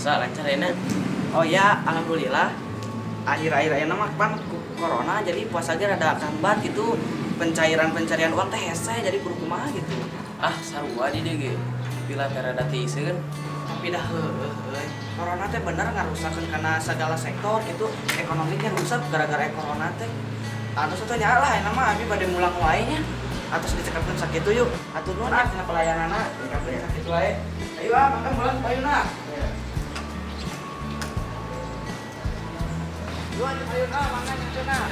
puasa lancar enak. Oh ya, alhamdulillah. Akhir-akhir ini mah pan corona jadi puasa ge rada kambat gitu. Pencairan uang teh hese jadi kudu kumaha gitu. Ah sarua di dieu ge. Bila rada teuseun. Tapi dah heueuh. Corona teh bener ngarusakeun kana segala sektor gitu. Ekonominya rusak gara-gara corona teh. Atus teh nyalah enak mah abi bade mulang wae nya. Atus dicekapkeun sakitu yuk. Atur nuhun ah tina pelayanana. Dicekapkeun sakitu wae. Ayo ah makan mulang payuna. Yuk payuna makan yang cenah.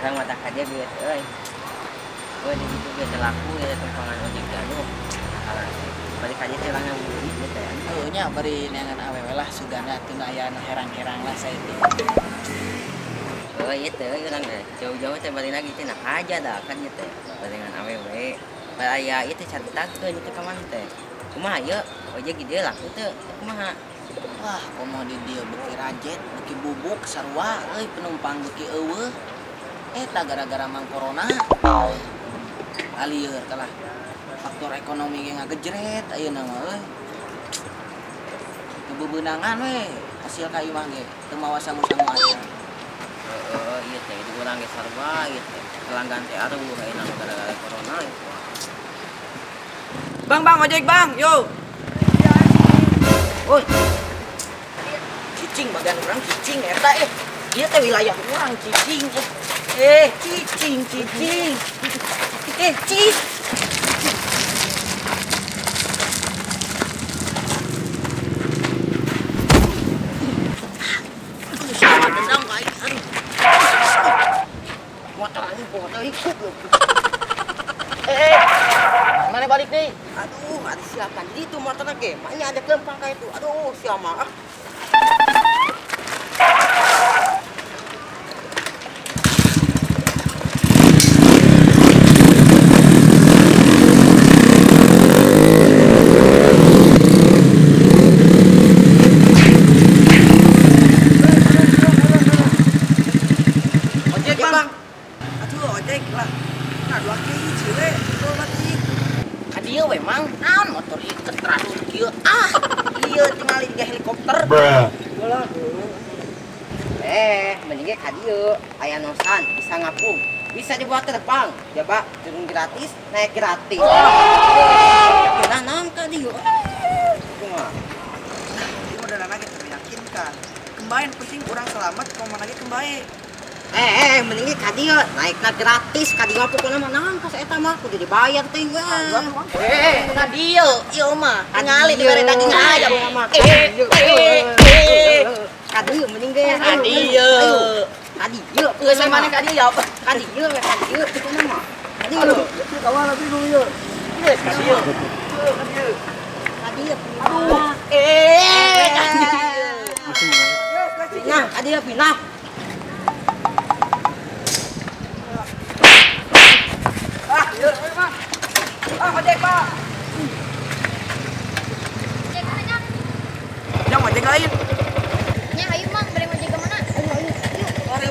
Orang mata kaja biar gue di situ biasa laku ya tempangan ojek gaduh balik aja celang yang beli gitu ya nya beri neangan awewe lah sugana tuna aya nu herang-herang lah saya teh. oh iya teh orang jauh-jauh teh balik lagi teh nah aja dah kan ya teh dengan awewe aya itu caritakeun itu ka mana teh kumaha ieu ojek gede laku teh kumaha. Wah komo di dieu beuki rajet beuki bubuk sarua euy penumpang beuki eueuh eta gara-gara mang corona alieur kalah faktor ekonomi ge ngagejret ayeuna mah euy kebebeunangan we hasil ka ieu mah ge teu mawa sangu-sangu aja. Iya teh itu urang ge sarua ieu teh pelanggan teh aduh ayeuna gara-gara corona itu. Bang ojek bang, yo. Woi. Cicing bagian urang cicing eta ieu teh wilayah urang cicing cicing cicing mana balik nih? Aduh, ada siapan. Jadi itu motornya ke, makanya ada kelempang kayak itu. Aduh, siapa? Ojek bang. Aduh, ojek lah. Ngadu lagi cile, itu lagi. Kadieu we mang, naon motor ieu terlalu kieu. Ieu tinggal di helikopter. Ulah. Mending ge kadieu aya nosan bisa ngapung. Bisa dibuat terbang, coba turun gratis, naik gratis. Nah, naon kadieu? Kumaha? Ini modalna ge meyakinkan. Kembae penting urang selamat komo lagi kembae. Mending ge kadieu naikna gratis, kadieu pokona mah naon ka eta mah kudu dibayar teh we. Kadieu, ieu mah ningali di bare daging ayam mah. Kadieu mending ge Kadieu. kadieu Geus mana kadieu ya? kadieu we kadieu pokona mah. Kadieu. Kawan bingung ieu. Geus kadieu. Kadieu. Aduh. Kadieu. Nah, kadieu pindah. Ojek pak. Ojek mana? Yang ojek lain. Nya ayo mang, beli ojek ke mana? Ayo.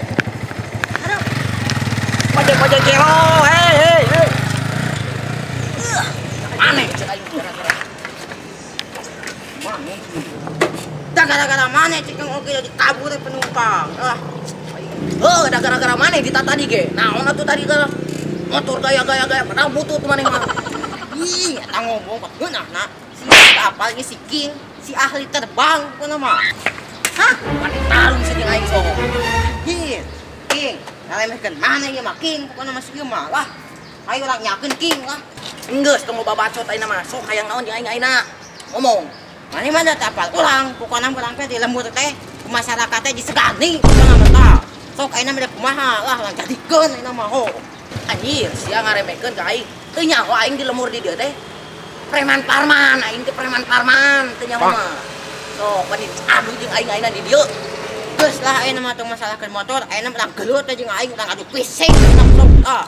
Ojek kero. Hei. Mana cek aing gara-gara. Mana? Da gara-gara mana cek oge jadi kabur penumpang. Da gara-gara mana di tadi ge? Naon atuh tadi ke motor gaya-gaya padahal butut maneh mah. Ih, eta ngomong kok geunahna. Si apa ge si King, si ahli terbang pokona mah. Hah? Mani tarung si aing soho. King, ngalemehkeun mana ieu mah King pokona mah sieu mah. Lah, ayo urang nyakeun King lah. Enggeus teu mau babacot ayeuna mah. Sok hayang naon jeung aing-aingna. Ngomong. Mane mah da tapal urang, pokona urang teh di lembur teh ku masyarakat teh disegani pokona mah tah. Sok ayeuna mah kumaha lah lang jadikeun ayeuna mah ho. Anjir, sia ngaremekeun ka aing. Teu nyaho aing di lemur di dieu teh. Preman Parman, aing teh preman Parman, teu nyaho mah. Sok bani adu jeung aing-aingna di dieu. Geus lah ayeuna mah tong masalahkeun motor, ayeuna urang gelut teh jeung aing urang adu pising urang sok tah.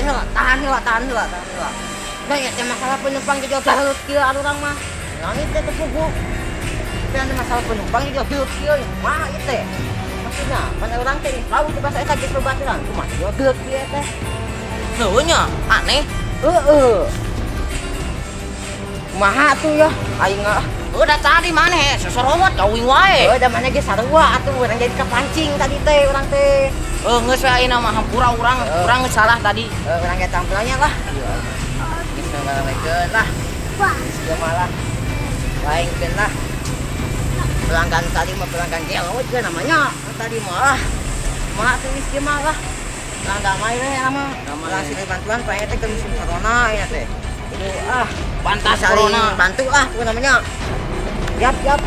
tahan heula. Nah, ya teh masalah penumpang juga galut kieu urang mah. Langit teh tepugu. Teh ada masalah penumpang juga galut kieu. Mah ieu teh. Maksudna, pan urang teh tahu di bahasa eta geus babaturan. Kumaha juga galut kieu teh. Heuh nya, aneh. Heeh. Kumaha tuh ya? Aing Udah tadi maneh sesoromot gawing wae. da mana ge sarua atuh urang jadi kepancing tadi teh urang teh. Geus we ayeuna mah hampura urang geus salah tadi. Urang ge tampilannya lah. Geus ngalamekeun lah. Geus malah. Lainkeun lah. Pelanggan tadi mah pelanggan gelo we namanya. Tadi mah mah tuh geus mah lah. Lang damai we mah. Lang sini bantuan Pak teh ke musim corona ya teh. Itu Pantas saling corona. bantu ah itu namanya. Yap.